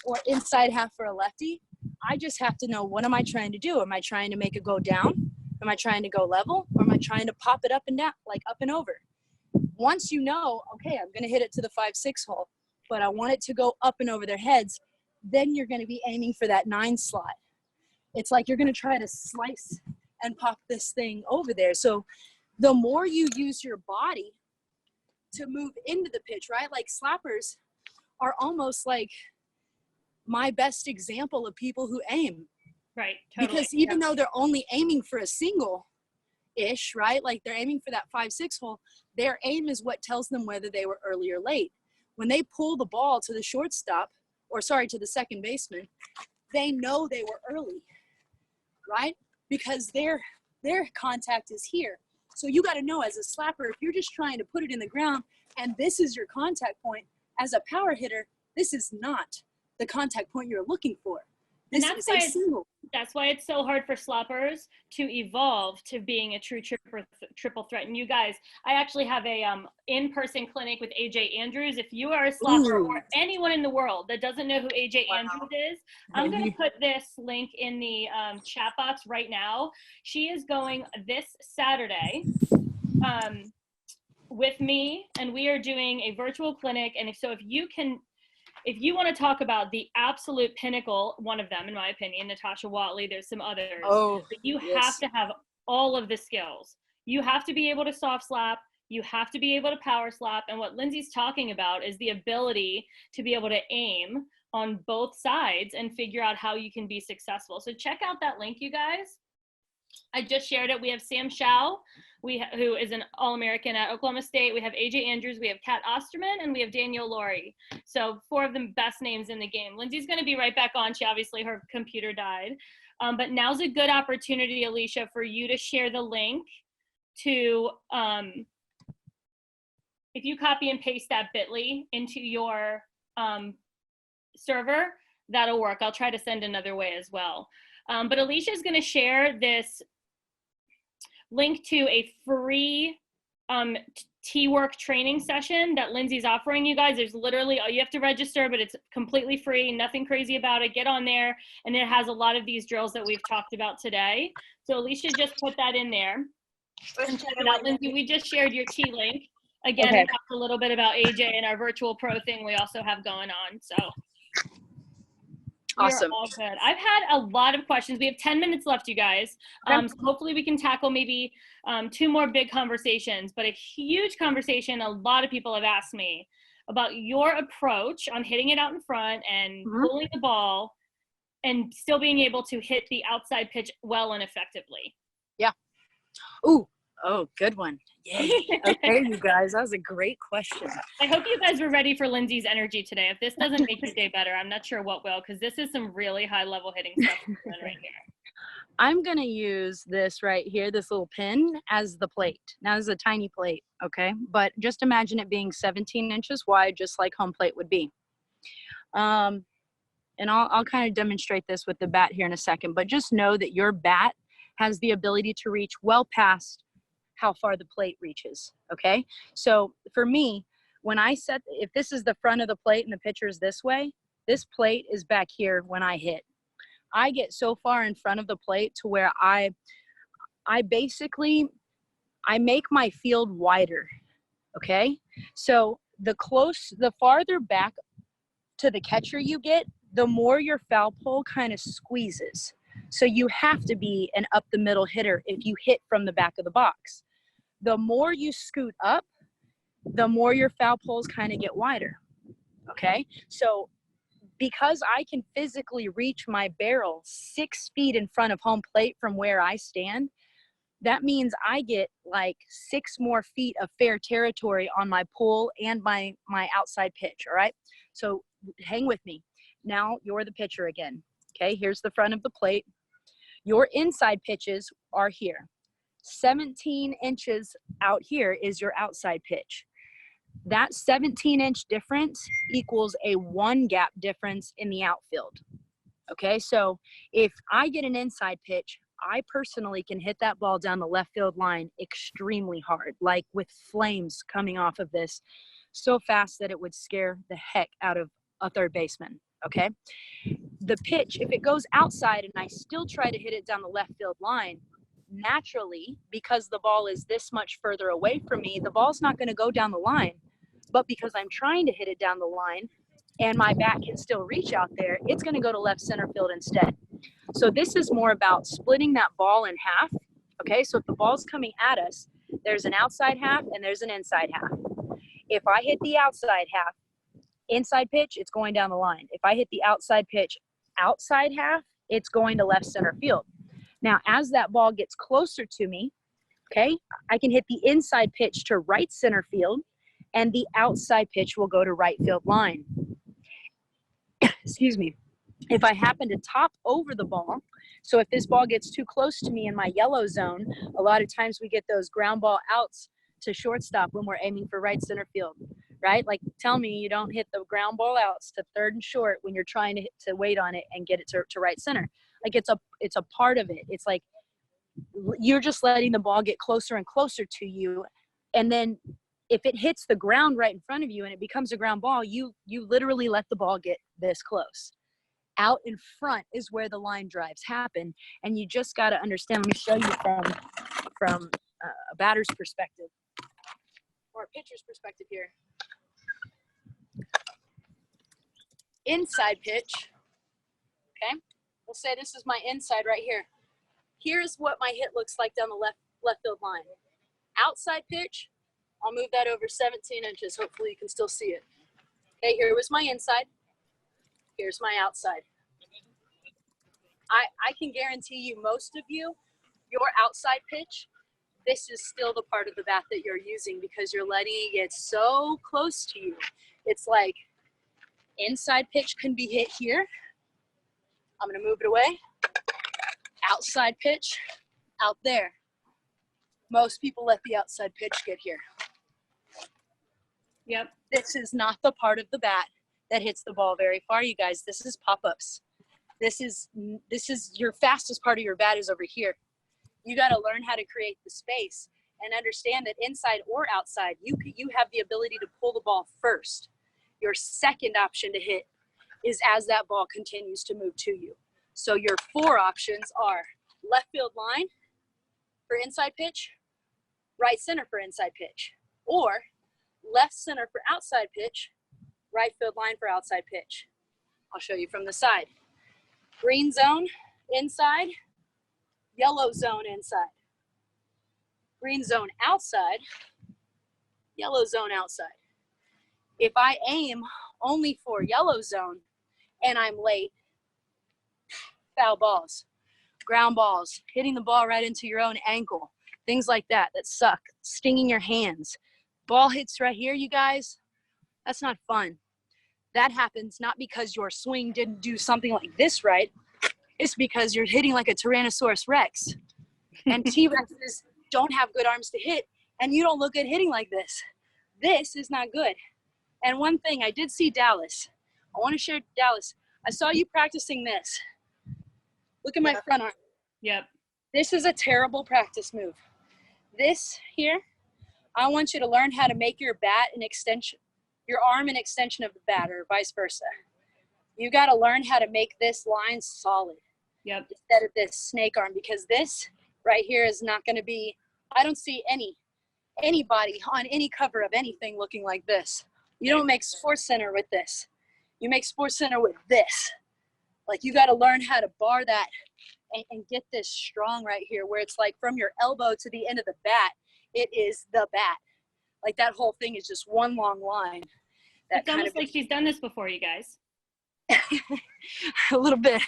or inside half for a lefty, I just have to know, what am I trying to do? Am I trying to make it go down? Am I trying to go level? Or am I trying to pop it up and down, like up and over? Once you know, okay, I'm going to hit it to the 5-6 hole, but I want it to go up and over their heads, then you're going to be aiming for that 9 slot. It's like you're going to try to slice and pop this thing over there. So the more you use your body to move into the pitch, right? Like slappers are almost like my best example of people who aim. Right, totally. Because even though they're only aiming for a single-ish, right? Like they're aiming for that 5-6 hole, their aim is what tells them whether they were early or late. When they pull the ball to the shortstop, to the second baseman, they know they were early, right? Because their contact is here. So you got to know, as a slapper, if you're just trying to put it in the ground and this is your contact point, as a power hitter, this is not the contact point you're looking for. This is a single. That's why it's so hard for slappers to evolve to being a true triple threat. And you guys, I actually have a in-person clinic with AJ Andrews. If you are a slapper or anyone in the world that doesn't know who AJ Andrews is, I'm going to put this link in the chat box right now. She is going this Saturday with me, and we are doing a virtual clinic. And if you want to talk about the absolute pinnacle, one of them, in my opinion, Natasha Watley, there's some others, but you have to have all of the skills. You have to be able to soft slap. You have to be able to power slap. And what Lindsay's talking about is the ability to be able to aim on both sides and figure out how you can be successful. So check out that link, you guys. I just shared it. We have Sam Shao, who is an All-American at Oklahoma State. We have AJ Andrews, we have Kat Osterman, and we have Danielle Laurie. So 4 of the best names in the game. Lindsay's going to be right back on. Obviously, her computer died. But now's a good opportunity, Alicia, for you to share the link to, if you copy and paste that bit.ly into your server, that'll work. I'll try to send another way as well. But Alicia is going to share this link to a free T-Work training session that Lindsay's offering you guys. There's literally, you have to register, but it's completely free, nothing crazy about it. Get on there, and it has a lot of these drills that we've talked about today. So Alicia just put that in there. And check it out, Lindsay. We just shared your T-link. Again, we talked a little bit about AJ and our virtual pro thing we also have going on. So awesome. All good. I've had a lot of questions. We have 10 minutes left, you guys. So hopefully we can tackle maybe 2 more big conversations, but a huge conversation a lot of people have asked me about your approach on hitting it out in front and pulling the ball and still being able to hit the outside pitch well and effectively. Yeah. Oh, good one. Yay. Okay, you guys, that was a great question. I hope you guys were ready for Lindsay's energy today. If this doesn't make your day better, I'm not sure what will, because this is some really high level hitting stuff right here. I'm going to use this right here, this little pin, as the plate. Now, this is a tiny plate, okay? But just imagine it being 17 inches wide, just like home plate would be. And I'll kind of demonstrate this with the bat here in a second, but just know that your bat has the ability to reach well past how far the plate reaches, okay? So for me, when I set, if this is the front of the plate and the pitcher is this way, this plate is back here when I hit. I get so far in front of the plate to where I basically make my field wider, okay? So the farther back to the catcher you get, the more your foul pole kind of squeezes. So you have to be an up the middle hitter if you hit from the back of the box. The more you scoot up, the more your foul poles kind of get wider, okay? So because I can physically reach my barrel 6 feet in front of home plate from where I stand, that means I get like 6 more feet of fair territory on my pull and my outside pitch, all right? So hang with me. Now you're the pitcher again, okay? Here's the front of the plate. Your inside pitches are here. 17 inches out here is your outside pitch. That 17-inch difference equals a 1 gap difference in the outfield. Okay, so if I get an inside pitch, I personally can hit that ball down the left field line extremely hard, like with flames coming off of this, so fast that it would scare the heck out of a third baseman. Okay, the pitch, if it goes outside and I still try to hit it down the left field line, naturally, because the ball is this much further away from me, the ball's not going to go down the line. But because I'm trying to hit it down the line and my bat can still reach out there, it's going to go to left center field instead. So this is more about splitting that ball in half. Okay, so if the ball's coming at us, there's an outside half and there's an inside half. If I hit the outside half, inside pitch, it's going down the line. If I hit the outside pitch, outside half, it's going to left center field. Now, as that ball gets closer to me, okay, I can hit the inside pitch to right center field, and the outside pitch will go to right field line. Excuse me. If I happen to top over the ball, so if this ball gets too close to me in my yellow zone, a lot of times we get those ground ball outs to shortstop when we're aiming for right center field, right? Like, tell me you don't hit the ground ball outs to third and short when you're trying to wait on it and get it to right center. Like, it's a part of it. It's like you're just letting the ball get closer and closer to you, and then if it hits the ground right in front of you and it becomes a ground ball, you literally let the ball get this close. Out in front is where the line drives happen, and you just got to understand. Let me show you from a batter's perspective or a pitcher's perspective here. Inside pitch, okay? We'll say this is my inside right here. Here's what my hit looks like down the left field line. Outside pitch, I'll move that over 17 inches. Hopefully you can still see it. Okay, here was my inside. Here's my outside. I can guarantee you, most of you, your outside pitch, this is still the part of the bat that you're using because you're letting it get so close to you. It's like inside pitch can be hit here. I'm going to move it away. Outside pitch, out there. Most people let the outside pitch get here. Yep. This is not the part of the bat that hits the ball very far, you guys. This is pop-ups. This is your fastest part of your bat is over here. You got to learn how to create the space and understand that inside or outside, you have the ability to pull the ball first. Your second option to hit is as that ball continues to move to you. So your 4 options are left field line for inside pitch, right center for inside pitch, or left center for outside pitch, right field line for outside pitch. I'll show you from the side. Green zone inside, yellow zone inside. Green zone outside, yellow zone outside. If I aim only for yellow zone and I'm late, foul balls, ground balls, hitting the ball right into your own ankle, things like that suck, stinging your hands. Ball hits right here, you guys, that's not fun. That happens not because your swing didn't do something like this right. It's because you're hitting like a Tyrannosaurus Rex. And T-Rexes don't have good arms to hit, and you don't look good hitting like this. This is not good. And one thing, I did see Dallas. I want to share Dallas. I saw you practicing this. Look at my front arm. Yep. This is a terrible practice move. This here, I want you to learn how to make your bat an extension, your arm an extension of the bat, or vice versa. You got to learn how to make this line solid. Yep. Instead of this snake arm, because this right here is not going to be, I don't see anybody on any cover of anything looking like this. You don't make Sports Center with this. You make Sports Center with this. Like, you got to learn how to bar that and get this strong right here, where it's like from your elbow to the end of the bat, it is the bat. Like, that whole thing is just one long line. It's almost like she's done this before, you guys. A little bit.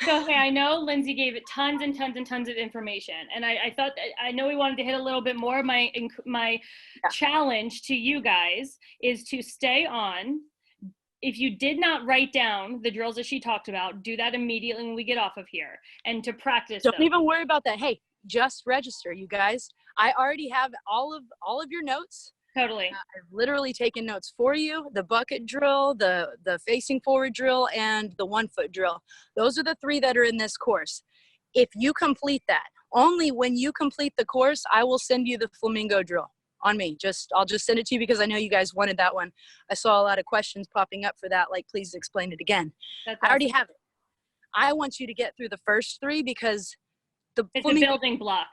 So, hey, I know Lindsay gave it tons and tons and tons of information, and I thought I know we wanted to hit a little bit more. My challenge to you guys is to stay on. If you did not write down the drills that she talked about, do that immediately when we get off of here, and to practice. Don't even worry about that. Hey, just register, you guys. I already have all of your notes. Totally. I've literally taken notes for you. The bucket drill, the facing forward drill, and the 1 foot drill. Those are the 3 that are in this course. If you complete that, only when you complete the course, I will send you the Flamingo drill on me. I'll just send it to you because I know you guys wanted that one. I saw a lot of questions popping up for that. Like, please explain it again. That's I already awesome. have it. I want you to get through the first 3 because It's a building block.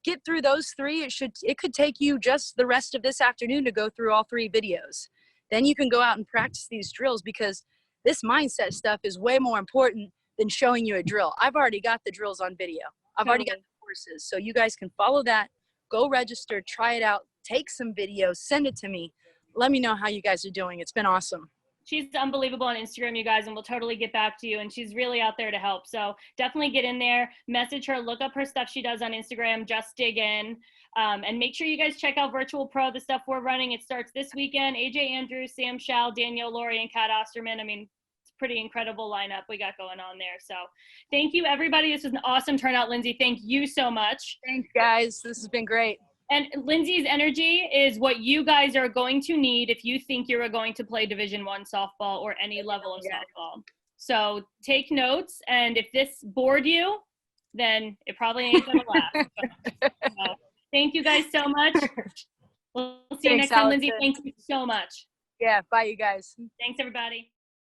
Get through those 3. It could take you just the rest of this afternoon to go through all 3 videos. Then you can go out and practice these drills, because this mindset stuff is way more important than showing you a drill. I've already got the drills on video. I've already got the courses. So you guys can follow that, go register, try it out, take some videos, send it to me. Let me know how you guys are doing. It's been awesome. She's unbelievable on Instagram, you guys, and we'll totally get back to you. And she's really out there to help. So definitely get in there, message her, look up her stuff she does on Instagram, just dig in. And make sure you guys check out Virtual Pro, the stuff we're running. It starts this weekend. AJ Andrews, Sam Schall, Danielle Laurie, and Kat Osterman. I mean, it's a pretty incredible lineup we got going on there. So thank you, everybody. This was an awesome turnout, Lindsay. Thank you so much. Thanks, guys. This has been great. And Lindsay's energy is what you guys are going to need if you think you're going to play Division I softball or any level of softball. So take notes, and if this bored you, then it probably ain't gonna last. So, thank you guys so much. We'll see you next time, Lindsay. Thank you so much. Yeah, bye, you guys. Thanks, everybody.